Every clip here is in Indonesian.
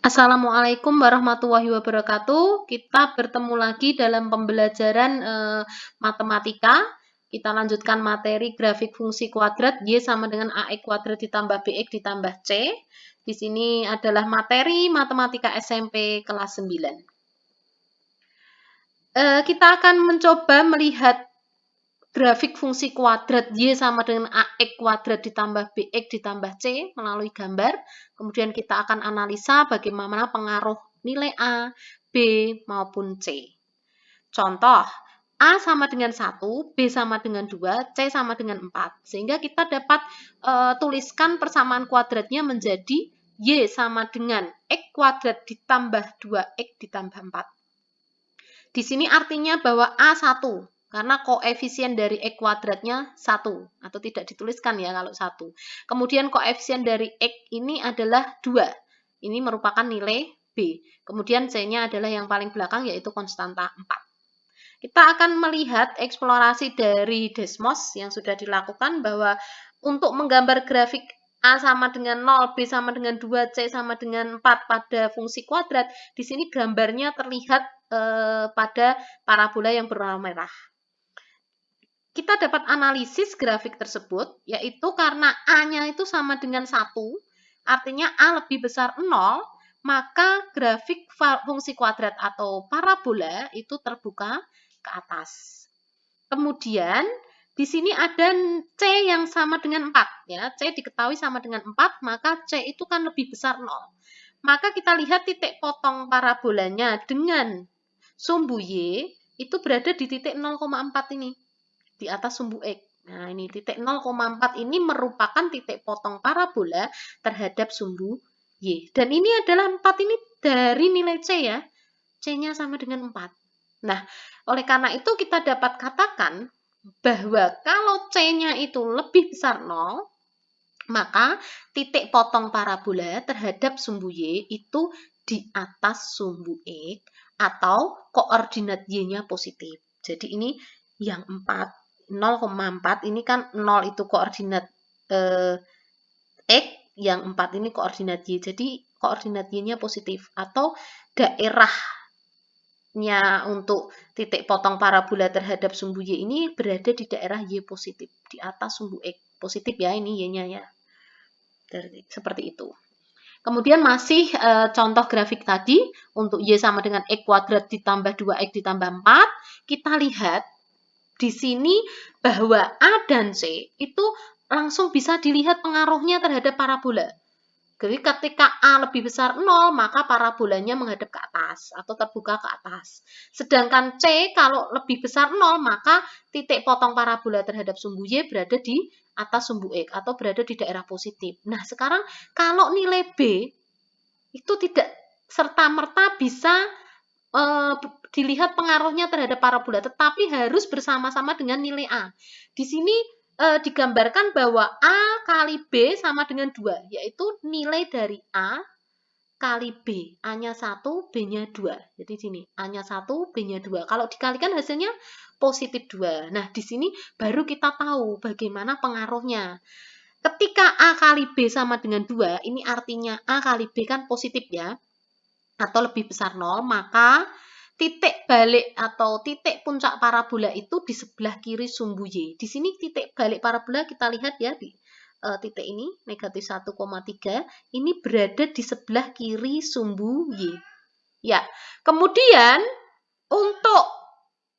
Assalamualaikum warahmatullahi wabarakatuh. Kita bertemu lagi dalam pembelajaran matematika. Kita lanjutkan materi grafik fungsi kuadrat Y sama dengan AX kuadrat ditambah BX ditambah C. Di sini adalah materi matematika SMP kelas 9. Kita akan mencoba melihat grafik fungsi kuadrat Y sama dengan AX kuadrat ditambah BX ditambah C melalui gambar. Kemudian kita akan analisa bagaimana pengaruh nilai A, B, maupun C. Contoh, A sama dengan 1, B sama dengan 2, C sama dengan 4. Sehingga kita dapat tuliskan persamaan kuadratnya menjadi Y sama dengan X kuadrat ditambah 2X ditambah 4. Di sini artinya bahwa A 1. Karena koefisien dari X kuadratnya 1, atau tidak dituliskan ya kalau 1. Kemudian koefisien dari X ini adalah 2. Ini merupakan nilai B. Kemudian C-nya adalah yang paling belakang yaitu konstanta 4. Kita akan melihat eksplorasi dari Desmos yang sudah dilakukan bahwa untuk menggambar grafik A sama dengan 0, B sama dengan 2, C sama dengan 4 pada fungsi kuadrat, di sini gambarnya terlihat pada parabola yang berwarna merah. Kita dapat analisis grafik tersebut, yaitu karena A-nya itu sama dengan 1, artinya A lebih besar 0, maka grafik fungsi kuadrat atau parabola itu terbuka ke atas. Kemudian, di sini ada C yang sama dengan 4. Ya. C diketahui sama dengan 4, maka C itu kan lebih besar 0. Maka kita lihat titik potong parabolanya dengan sumbu Y itu berada di titik 0,4 ini. Di atas sumbu X. Nah, ini titik 0,4 ini merupakan titik potong parabola terhadap sumbu Y. Dan ini adalah 4 ini dari nilai C ya. C-nya sama dengan 4. Nah, oleh karena itu kita dapat katakan bahwa kalau C-nya itu lebih besar 0, maka titik potong parabola terhadap sumbu Y itu di atas sumbu X atau koordinat Y-nya positif. Jadi ini yang 4. 0,4 ini kan 0 itu koordinat X, yang 4 ini koordinat Y. Jadi koordinat Y-nya positif atau daerahnya untuk titik potong parabola terhadap sumbu Y ini berada di daerah Y positif, di atas sumbu X. Positif ya, ini Y-nya ya. Seperti itu. Kemudian masih contoh grafik tadi, untuk Y sama dengan X kuadrat ditambah 2X ditambah 4, kita lihat di sini bahwa A dan C itu langsung bisa dilihat pengaruhnya terhadap parabola. Jadi ketika A lebih besar 0, maka parabolanya menghadap ke atas atau terbuka ke atas. Sedangkan C kalau lebih besar 0, maka titik potong parabola terhadap sumbu Y berada di atas sumbu X atau berada di daerah positif. Nah, sekarang kalau nilai B itu tidak serta-merta bisa dilihat pengaruhnya terhadap parabola, tetapi harus bersama-sama dengan nilai A. Di sini digambarkan bahwa A kali B sama dengan 2, yaitu nilai dari A kali B. A-nya 1, B-nya 2. Jadi sini, A-nya 1, B-nya 2. Kalau dikalikan hasilnya positif 2. Nah, di sini baru kita tahu bagaimana pengaruhnya. Ketika A kali B sama dengan 2, ini artinya A kali B kan positif ya, atau lebih besar 0, maka titik balik atau titik puncak parabola itu di sebelah kiri sumbu Y. Di sini titik balik parabola kita lihat ya di titik ini, negatif 1,3, ini berada di sebelah kiri sumbu Y. Ya, kemudian untuk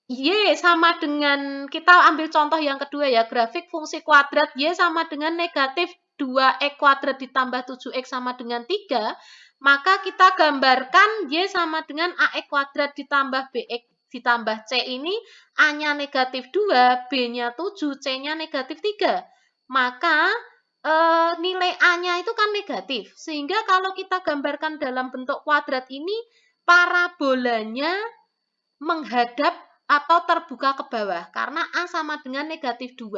Y sama dengan, kita ambil contoh yang kedua ya, grafik fungsi kuadrat Y sama dengan negatif 2X kuadrat ditambah 7X sama dengan 3, maka kita gambarkan Y sama dengan AX kuadrat ditambah BX ditambah C ini A-nya negatif 2, B-nya 7, C-nya negatif 3. Maka nilai A-nya itu kan negatif. Sehingga kalau kita gambarkan dalam bentuk kuadrat ini, parabolanya menghadap atau terbuka ke bawah. Karena A sama dengan negatif 2,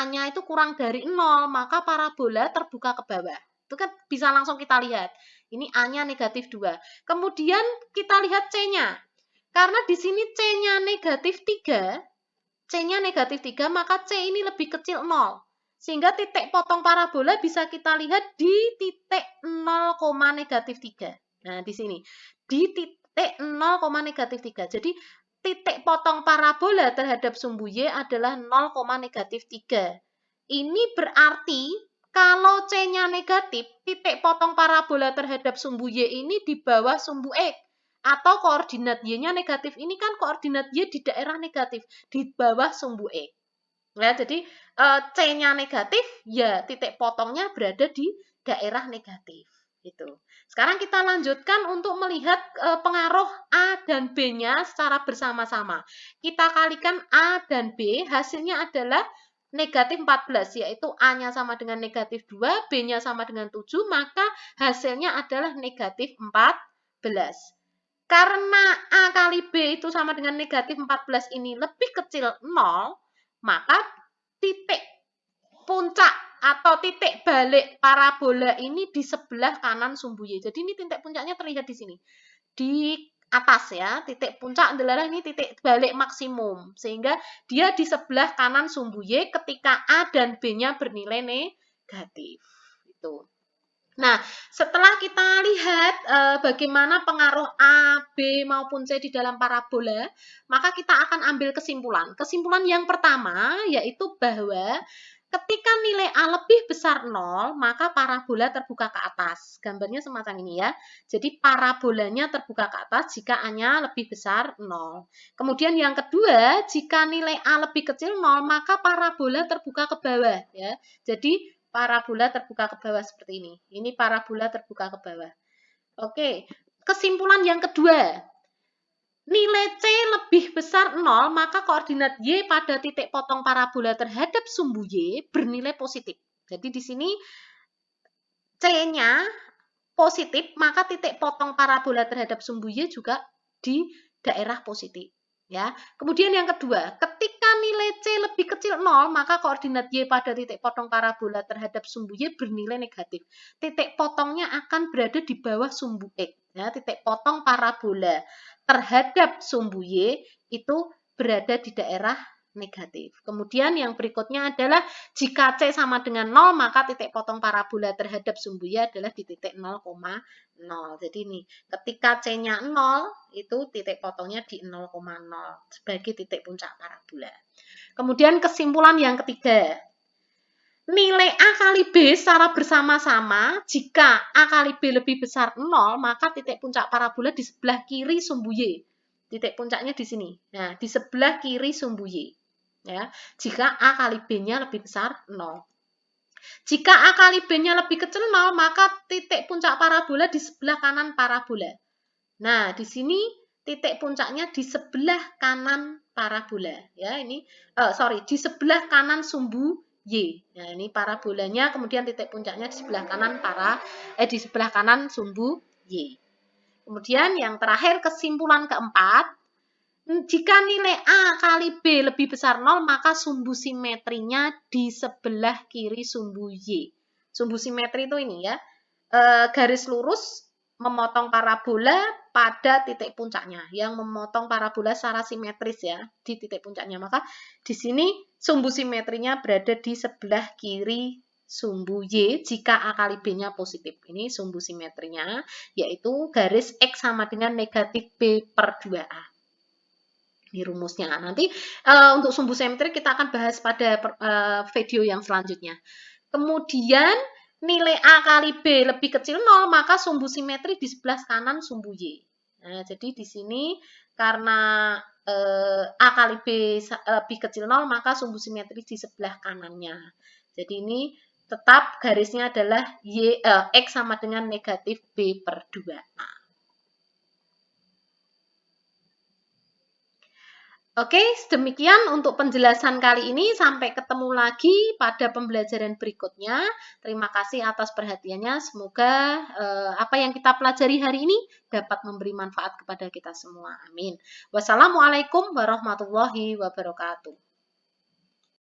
A-nya itu kurang dari 0, maka parabola terbuka ke bawah. Itu kan bisa langsung kita lihat. Ini A-nya negatif 2. Kemudian kita lihat C-nya. Karena di sini C-nya negatif 3, C-nya negatif 3, maka C ini lebih kecil 0. Sehingga titik potong parabola bisa kita lihat di titik 0, negatif 3. Nah, di sini. Di titik 0, negatif 3. Jadi, titik potong parabola terhadap sumbu Y adalah 0, negatif 3. Ini berarti kalau C-nya negatif, titik potong parabola terhadap sumbu Y ini di bawah sumbu X. Atau koordinat Y-nya negatif. Ini kan koordinat Y di daerah negatif, di bawah sumbu X. Ya, jadi C-nya negatif, ya titik potongnya berada di daerah negatif. Gitu. Sekarang kita lanjutkan untuk melihat pengaruh A dan B-nya secara bersama-sama. Kita kalikan A dan B, hasilnya adalah negatif 14, yaitu A-nya sama dengan negatif 2, B-nya sama dengan 7, maka hasilnya adalah negatif 14. Karena A kali B itu sama dengan negatif 14 ini lebih kecil 0, maka titik puncak atau titik balik parabola ini di sebelah kanan sumbu Y. Jadi ini titik puncaknya terlihat di sini. Di atas ya, titik puncak adalah ini titik balik maksimum. Sehingga dia di sebelah kanan sumbu Y ketika A dan B-nya bernilai negatif. Itu. Nah, setelah kita lihat bagaimana pengaruh A, B, maupun C di dalam parabola, maka kita akan ambil kesimpulan. Kesimpulan yang pertama yaitu bahwa ketika nilai A lebih besar 0, maka parabola terbuka ke atas. Gambarnya semacam ini ya. Jadi parabolanya terbuka ke atas jika A-nya lebih besar 0. Kemudian yang kedua, jika nilai A lebih kecil 0, maka parabola terbuka ke bawah ya. Jadi parabola terbuka ke bawah seperti ini. Ini parabola terbuka ke bawah. Oke, kesimpulan yang kedua. Nilai C lebih besar 0, maka koordinat Y pada titik potong parabola terhadap sumbu Y bernilai positif. Jadi di sini C-nya positif, maka titik potong parabola terhadap sumbu Y juga di daerah positif. Ya. Kemudian yang kedua, ketika nilai C lebih kecil 0, maka koordinat Y pada titik potong parabola terhadap sumbu Y bernilai negatif. Titik potongnya akan berada di bawah sumbu X. Ya, titik potong parabola terhadap sumbu Y itu berada di daerah negatif. Kemudian yang berikutnya adalah jika C sama dengan 0, maka titik potong parabola terhadap sumbu Y adalah di titik 0,0. Jadi ini, ketika C-nya 0, itu titik potongnya di 0,0 sebagai titik puncak parabola. Kemudian kesimpulan yang ketiga, nilai A kali B secara bersama-sama, jika A kali B lebih besar 0, maka titik puncak parabola di sebelah kiri sumbu Y. Titik puncaknya di sini. Nah, di sebelah kiri sumbu Y. Ya, jika A kali B-nya lebih besar 0. Jika A kali B-nya lebih kecil 0, maka titik puncak parabola di sebelah kanan parabola. Nah, di sini titik puncaknya di sebelah kanan parabola. Ya, ini di sebelah kanan sumbu Y. Nah, ini parabolanya, kemudian titik puncaknya di sebelah kanan di sebelah kanan sumbu Y. Kemudian yang terakhir, kesimpulan keempat, jika nilai A kali B lebih besar 0, maka sumbu simetrinya di sebelah kiri sumbu Y. Sumbu simetri itu ini ya, garis lurus memotong parabola pada titik puncaknya, yang memotong parabola secara simetris ya, di titik puncaknya. Maka di sini sumbu simetrinya berada di sebelah kiri sumbu Y jika A kali B-nya positif. Ini sumbu simetrinya, yaitu garis X sama dengan negatif B per 2A. Di rumusnya. Nanti untuk sumbu simetri kita akan bahas pada video yang selanjutnya. Kemudian nilai A kali B lebih kecil 0, maka sumbu simetri di sebelah kanan sumbu Y. Nah, jadi di sini karena A kali B lebih kecil 0, maka sumbu simetri di sebelah kanannya. Jadi ini tetap garisnya adalah X sama dengan negatif B per 2A. Oke, demikian untuk penjelasan kali ini. Sampai ketemu lagi pada pembelajaran berikutnya. Terima kasih atas perhatiannya. Semoga apa yang kita pelajari hari ini dapat memberi manfaat kepada kita semua. Amin. Wassalamualaikum warahmatullahi wabarakatuh.